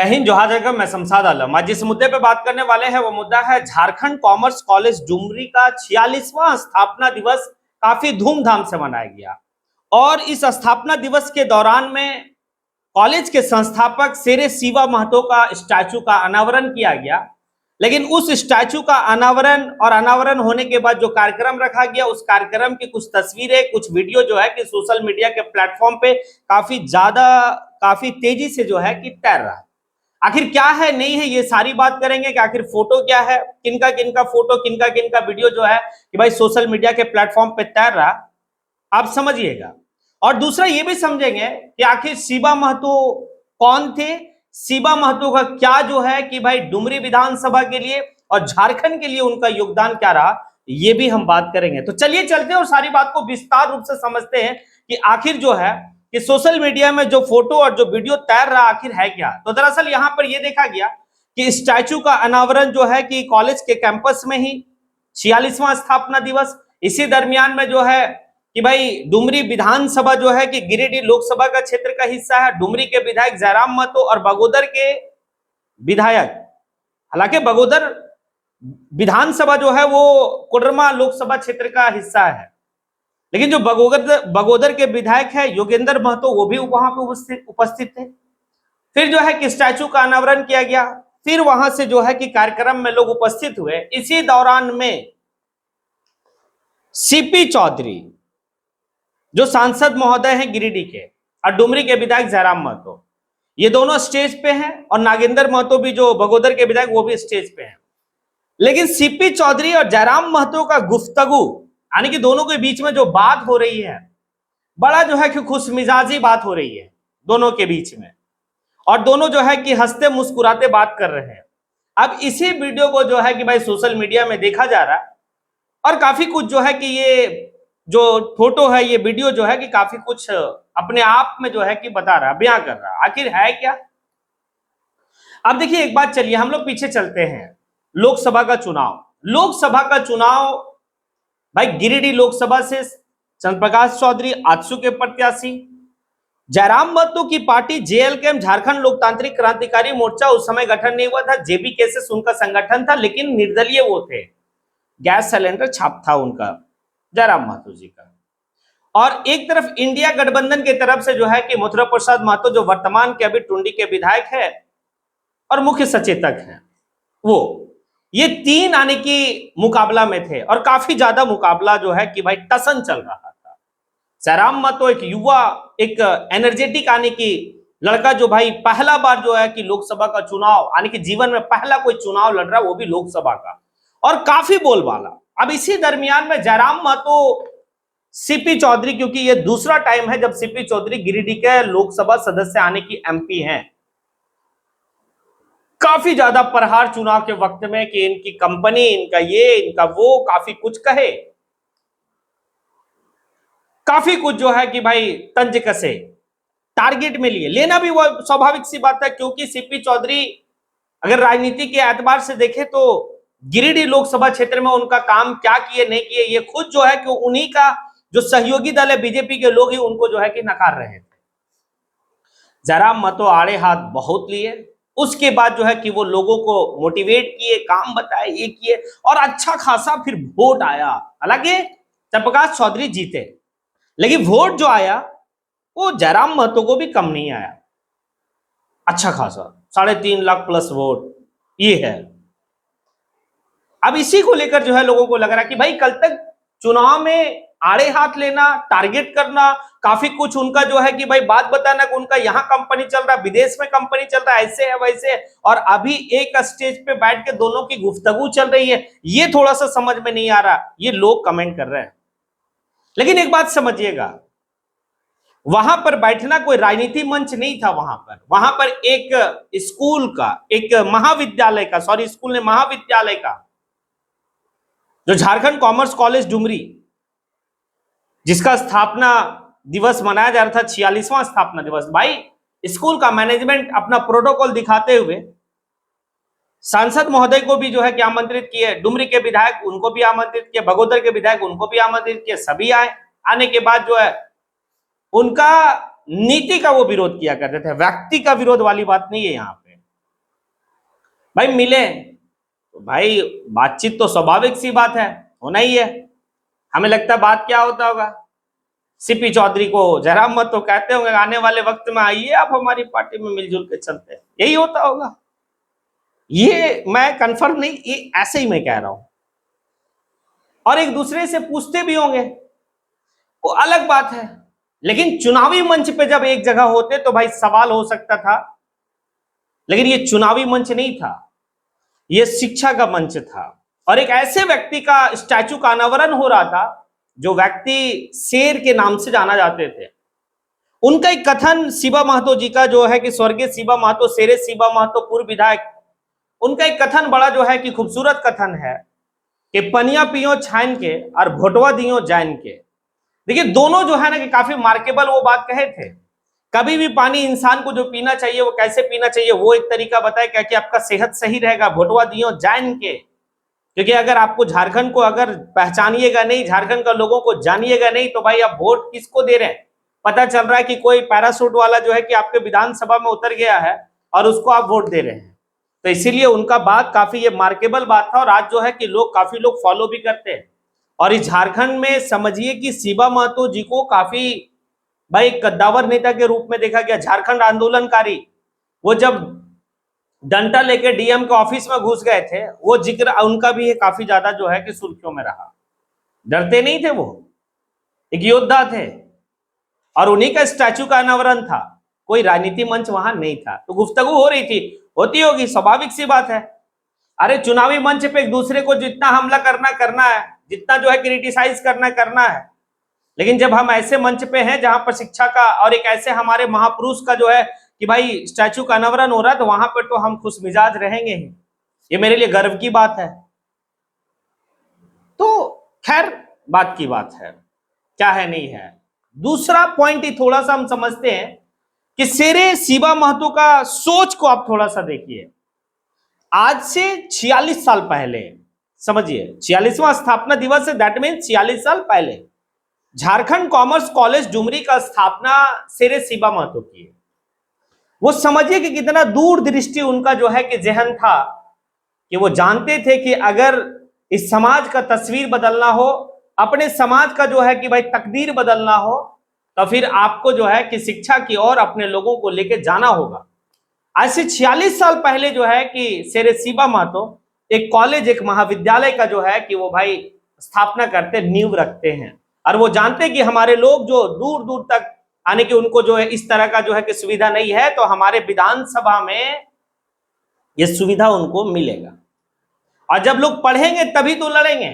जय हिंद, जोहार जगह। मैं शमशाद आलम। आज जिस मुद्दे पे बात करने वाले हैं वो मुद्दा है झारखंड कॉमर्स कॉलेज डुमरी का 46वां स्थापना दिवस काफी धूमधाम से मनाया गया। और इस स्थापना दिवस के दौरान में कॉलेज के संस्थापक शेरे शिवा महतो का स्टैचू का अनावरण किया गया। लेकिन उस स्टैचू का अनावरण होने के बाद जो कार्यक्रम रखा गया, उस कार्यक्रम की कुछ तस्वीरें, कुछ वीडियो जो है कि सोशल मीडिया के प्लेटफॉर्म पे काफी तेजी से जो है कि तैर रहा है। आखिर क्या है, नहीं है, ये सारी बात करेंगे कि आखिर फोटो क्या है, किनका किनका फोटो, किनका किनका वीडियो जो है कि भाई सोशल मीडिया के प्लेटफॉर्म पे तैर रहा, आप समझिएगा। और दूसरा ये भी समझेंगे कि आखिर शिवा महतो कौन थे, शिवा महतो का क्या जो है कि भाई डुमरी विधानसभा के लिए और झारखंड के लिए उनका योगदान क्या रहा, ये भी हम बात करेंगे। तो चलिए चलते हैं और सारी बात को विस्तार रूप से समझते हैं कि आखिर जो है कि सोशल मीडिया में जो फोटो और जो वीडियो तैर रहा आखिर है क्या। तो दरअसल यहां पर यह देखा गया कि स्टैचू का अनावरण जो है कि कॉलेज के कैंपस में ही 46वां स्थापना दिवस, इसी दरमियान में जो है कि भाई डुमरी विधानसभा जो है कि गिरिडीह लोकसभा का क्षेत्र का हिस्सा है। डुमरी के विधायक जयराम महतो और बगोदर के विधायक, हालांकि बगोदर विधानसभा जो है वो कोडरमा लोकसभा क्षेत्र का हिस्सा है, लेकिन जो बगोदर के विधायक है योगेंद्र महतो, वो भी वहां पे उपस्थित थे। फिर जो है कि स्टैचू का अनावरण किया गया, फिर वहां से जो है कि कार्यक्रम में लोग उपस्थित हुए। इसी दौरान में सीपी चौधरी जो सांसद महोदय हैं गिरिडीह के, और डुमरी के विधायक जयराम महतो, ये दोनों स्टेज पे हैं, और नागेंद्र महतो भी जो बगोदर के विधायक वो भी स्टेज पे हैं। लेकिन सीपी चौधरी और जयराम महतो का गुफ्तगू, यानी कि दोनों के बीच में जो बात हो रही है, बड़ा जो है कि खुशमिजाजी बात हो रही है दोनों के बीच में, और दोनों जो है कि हंसते मुस्कुराते बात कर रहे हैं। अब इसी वीडियो को जो है कि भाई सोशल मीडिया में देखा जा रहा है, और काफी कुछ जो है कि ये जो फोटो है, ये वीडियो जो है कि काफी कुछ अपने आप में जो है कि बता रहा है, बयां कर रहा है। आखिर है क्या। अब देखिए एक बात, चलिए हम लोग पीछे चलते हैं। लोकसभा का चुनाव भाई गिरिडीह लोकसभा से चंद्रप्रकाश चौधरी आजसू के प्रत्याशी, जयराम महतो की पार्टी जेएलके झारखंड लोकतांत्रिक क्रांतिकारी मोर्चा, उस समय गठन नहीं हुआ था, जेबीके से उनका संगठन था, लेकिन निर्दलीय वो थे, गैस सिलेंडर छाप था उनका, जयराम महतो जी का। और एक तरफ इंडिया गठबंधन की तरफ से जो है कि मथुरा प्रसाद महतो, जो वर्तमान के अभी टुंडी के विधायक है और मुख्य सचेतक हैं, वो ये तीन आने की मुकाबला में थे, और काफी ज्यादा मुकाबला जो है कि भाई टसन चल रहा था। जयराम महतो एक युवा, एक एनर्जेटिक आने की लड़का, जो भाई पहला बार जो है कि लोकसभा का चुनाव, यानी कि जीवन में पहला कोई चुनाव लड़ रहा है, वो भी लोकसभा का, और काफी बोलबाला। अब इसी दरमियान में जयराम महतो, सीपी चौधरी, क्योंकि ये दूसरा टाइम है जब सीपी चौधरी गिरिडीह के लोकसभा सदस्य आने की एमपी हैं, काफी ज्यादा प्रहार चुनाव के वक्त में कि इनकी कंपनी, इनका ये, इनका वो, काफी कुछ कहे, काफी कुछ जो है कि भाई तंज कसे, टारगेट में लिए, लेना भी वो स्वाभाविक सी बात है, क्योंकि सीपी चौधरी अगर राजनीति के एतबार से देखे तो गिरिडीह लोकसभा क्षेत्र में उनका काम क्या किए नहीं किए, ये खुद जो है कि उन्हीं का जो सहयोगी दल है बीजेपी के लोग ही उनको जो है कि नकार रहे थे। जयराम महतो आड़े हाथ बहुत लिए, उसके बाद जो है कि वो लोगों को मोटिवेट किए, काम बताए, ये किए, और अच्छा खासा फिर वोट आया। हालांकि चंद्रप्रकाश चौधरी जीते, लेकिन वोट जो आया वो जयराम महतो को भी कम नहीं आया, अच्छा खासा 3.5 लाख प्लस वोट ये है। अब इसी को लेकर जो है लोगों को लग रहा है कि भाई कल तक चुनाव में आड़े हाथ लेना, टारगेट करना, काफी कुछ उनका जो है कि भाई बात बताना कि उनका यहाँ कंपनी चल रहा है, विदेश में कंपनी चल रहा है, ऐसे है वैसे है, और अभी एक स्टेज पे बैठ के दोनों की गुफ्तगू चल रही है, ये थोड़ा सा समझ में नहीं आ रहा, ये लोग कमेंट कर रहे हैं। लेकिन एक बात समझिएगा, वहां पर बैठना कोई राजनीति मंच नहीं था, वहां पर एक स्कूल का, एक महाविद्यालय का, सॉरी स्कूल ने, महाविद्यालय का, जो झारखंड कॉमर्स कॉलेज डुमरी, जिसका स्थापना दिवस मनाया जा रहा था, 46वां स्थापना दिवस, भाई स्कूल का मैनेजमेंट अपना प्रोटोकॉल दिखाते हुए सांसद महोदय को भी जो है कि आमंत्रित किए, डुमरी के विधायक उनको भी आमंत्रित किए, बगोदर के विधायक उनको भी आमंत्रित किए, सभी आए। आने के बाद जो है उनका नीति का वो विरोध किया करते थे, व्यक्ति का विरोध वाली बात नहीं है यहाँ पे। भाई मिले तो भाई बातचीत तो स्वाभाविक सी बात है, होना ही है। हमें लगता है बात क्या होता होगा, सीपी चौधरी को जयराम मत तो कहते होंगे आने वाले वक्त में आइए आप हमारी पार्टी में मिलजुल के चलते हैं, यही होता होगा। ये मैं कंफर्म नहीं, ये ऐसे ही मैं कह रहा हूं। और एक दूसरे से पूछते भी होंगे, वो अलग बात है। लेकिन चुनावी मंच पे जब एक जगह होते तो भाई सवाल हो सकता था, लेकिन ये चुनावी मंच नहीं था, ये शिक्षा का मंच था। और एक ऐसे व्यक्ति का स्टैचू का अनावरण हो रहा था जो व्यक्ति शेर के नाम से जाना जाते थे। उनका एक कथन शिबा महतो जी का जो है कि स्वर्गीय शिबा महतो, शेरे शिबा महतो पूर्व विधायक, उनका एक कथन बड़ा जो है कि खूबसूरत कथन है कि पनिया पियो छान के और भोटवा दियो जान के। देखिए दोनों जो है ना कि काफी मार्केबल वो बात कहे थे। कभी भी पानी इंसान को जो पीना चाहिए वो कैसे पीना चाहिए, वो एक तरीका बताए क्या कि आपका सेहत सही रहेगा, भोटवा दियो जान के। क्योंकि अगर आपको झारखंड को अगर पहचानिएगा नहीं, झारखंड का लोगों को जानिएगा नहीं, तो भाई आप वोट किसको दे रहे हैं। पता चल रहा है कि कोई पैरासूट वाला जो है कि आपके विधानसभा में उतर गया है और उसको आप वोट दे रहे हैं। तो इसीलिए उनका बात काफी ये मार्केबल बात था, और आज जो है कि काफी लोग फॉलो भी करते हैं। और इस झारखंड में समझिए कि शिबा महतो जी को काफी भाई कद्दावर नेता के रूप में देखा गया। झारखंड आंदोलनकारी, वो जब डंडा लेके डीएम के ऑफिस में घुस गए थे, वो जिक्र उनका भी काफी ज्यादा जो है कि सुर्खियों में रहा। डरते नहीं थे, वो एक योद्धा थे, और उन्हीं का स्टैचू का अनावरण था, कोई राजनीति मंच वहां नहीं था। तो गुफ्तगू हो रही थी, होती होगी, स्वाभाविक सी बात है। अरे चुनावी मंच पे एक दूसरे को जितना हमला करना है, जितना जो है क्रिटिसाइज करना है। लेकिन जब हम ऐसे मंच पे हैं जहां पर शिक्षा का और एक ऐसे हमारे महापुरुष का जो है कि भाई स्टैचू का अनावरण हो रहा है, तो वहां पर तो हम खुश मिजाज रहेंगे ही। ये मेरे लिए गर्व की बात है। तो खैर बात की बात है, क्या है नहीं है। दूसरा पॉइंट ही थोड़ा सा हम समझते हैं कि शेरे शिबा महतो का सोच को आप थोड़ा सा देखिए। आज से 46 साल पहले, समझिए 46वां स्थापना दिवस है, दैट मीन 46 साल पहले झारखंड कॉमर्स कॉलेज डुमरी का स्थापना शेरे शिबा महतो की है। वो समझिए कि कितना दूर दृष्टि उनका जो है कि जहन था, कि वो जानते थे कि अगर इस समाज का तस्वीर बदलना हो, अपने समाज का जो है कि भाई तकदीर बदलना हो, तो फिर आपको जो है कि शिक्षा की ओर अपने लोगों को लेकर जाना होगा। आज से 46 साल पहले जो है कि शेरे शिबा महतो एक कॉलेज, एक महाविद्यालय का जो है कि वो भाई स्थापना करते, नींव रखते हैं। और वो जानते कि हमारे लोग जो दूर दूर तक आने की उनको जो है इस तरह का जो है कि सुविधा नहीं है, तो हमारे विधानसभा में ये सुविधा उनको मिलेगा। और जब लोग पढ़ेंगे तभी तो लड़ेंगे।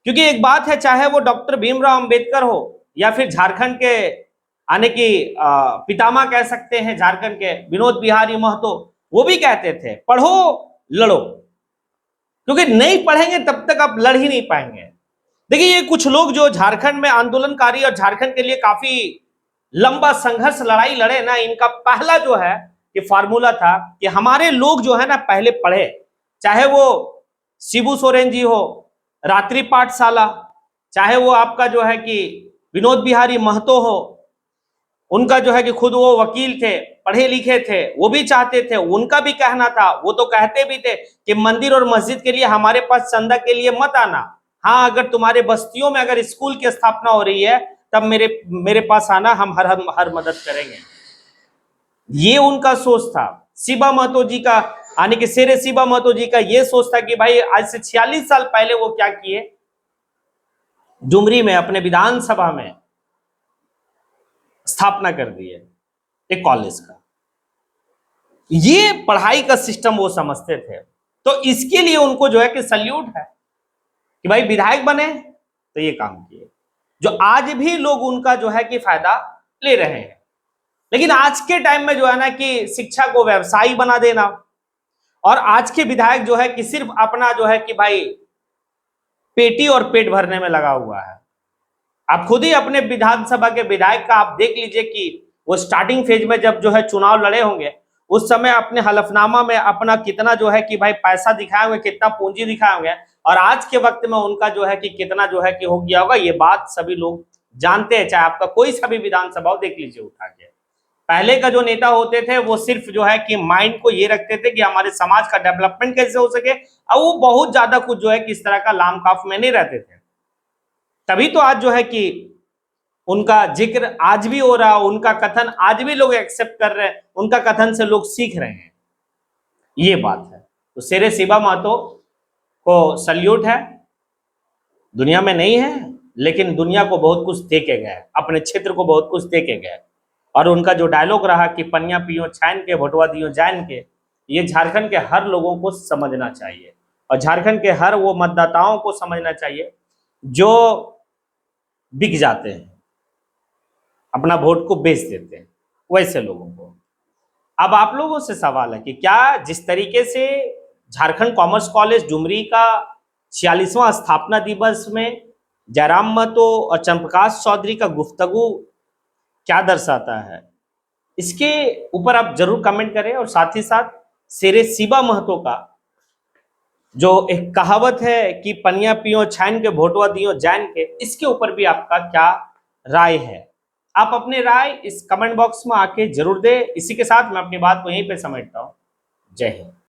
क्योंकि एक बात है, चाहे वो डॉक्टर भीमराव अंबेडकर हो या फिर झारखंड के आने की पितामह कह सकते हैं झारखंड के विनोद बिहारी महतो, वो भी कहते थे पढ़ो लड़ो। क्योंकि नहीं पढ़ेंगे तब तक आप लड़ ही नहीं पाएंगे। देखिए ये कुछ लोग जो झारखंड में आंदोलनकारी और झारखंड के लिए काफी लंबा संघर्ष लड़ाई लड़े ना, इनका पहला जो है कि फार्मूला था कि हमारे लोग जो है ना पहले पढ़े। चाहे वो शिबू सोरेन जी हो, रात्रि पाठशाला, चाहे वो आपका जो है कि विनोद बिहारी महतो हो, उनका जो है कि खुद वो वकील थे, पढ़े लिखे थे, वो भी चाहते थे, उनका भी कहना था, वो तो कहते भी थे कि मंदिर और मस्जिद के लिए हमारे पास चंदा के लिए मत आना। हाँ, अगर तुम्हारे बस्तियों में अगर स्कूल की स्थापना हो रही है तब मेरे पास आना, हम हर मदद करेंगे। ये उनका सोच था। शिबा महतो जी का आने के शेरे शिबा महतो जी का ये सोच था कि भाई आज से 46 साल पहले वो क्या किए, डुमरी में अपने विधानसभा में स्थापना कर दी है एक कॉलेज का। ये पढ़ाई का सिस्टम वो समझते थे। तो इसके लिए उनको जो है कि सल्यूट है कि भाई विधायक बने तो ये काम किए, जो आज भी लोग उनका जो है कि फायदा ले रहे हैं। लेकिन आज के टाइम में जो है ना कि शिक्षा को व्यवसायी बना देना, और आज के विधायक जो है कि सिर्फ अपना जो है कि भाई पेटी और पेट भरने में लगा हुआ है। आप खुद ही अपने विधानसभा के विधायक का आप देख लीजिए कि वो स्टार्टिंग फेज में जब जो है चुनाव लड़े होंगे, उस समय अपने हलफनामा में अपना कितना जो है कि भाई पैसा दिखाए होंगे, कितना पूंजी दिखाए होंगे, और आज के वक्त में उनका जो है कि कितना जो है कि हो गया होगा, ये बात सभी लोग जानते हैं। चाहे आपका कोई सा भी विधानसभा देख लीजिए उठा के, पहले का जो नेता होते थे वो सिर्फ जो है कि माइंड को ये रखते थे कि हमारे समाज का डेवलपमेंट कैसे हो सके, और वो बहुत ज्यादा कुछ जो है कि इस तरह का लाम खाफ में नहीं रहते थे। तभी तो आज जो है कि उनका जिक्र आज भी हो रहा, उनका कथन आज भी लोग एक्सेप्ट कर रहे हैं, उनका कथन से लोग सीख रहे हैं। ये बात है। तो शेरे शिवा महतो को सल्यूट है। दुनिया में नहीं है, लेकिन दुनिया को बहुत कुछ दे के गए, अपने क्षेत्र को बहुत कुछ दे के गए। और उनका जो डायलॉग रहा कि पनिया पियो छान के भटवा दियो जान के, ये झारखंड के हर लोगों को समझना चाहिए, और झारखंड के हर वो मतदाताओं को समझना चाहिए जो बिक जाते हैं, अपना वोट को बेच देते हैं, वैसे लोगों को। अब आप लोगों से सवाल है कि क्या जिस तरीके से झारखंड कॉमर्स कॉलेज डुमरी का 46वां स्थापना दिवस में जयराम महतो और चंद्रप्रकाश चौधरी का गुफ्तगू क्या दर्शाता है, इसके ऊपर आप जरूर कमेंट करें। और साथ ही साथ शेरे शिवा महतो का जो एक कहावत है कि पनिया पियो छान के भोटवा दियो जान के, इसके ऊपर भी आपका क्या राय है, आप अपने राय इस कमेंट बॉक्स में आके जरूर दें। इसी के साथ मैं अपनी बात को यहीं पे समेटता हूं। जय हिंद।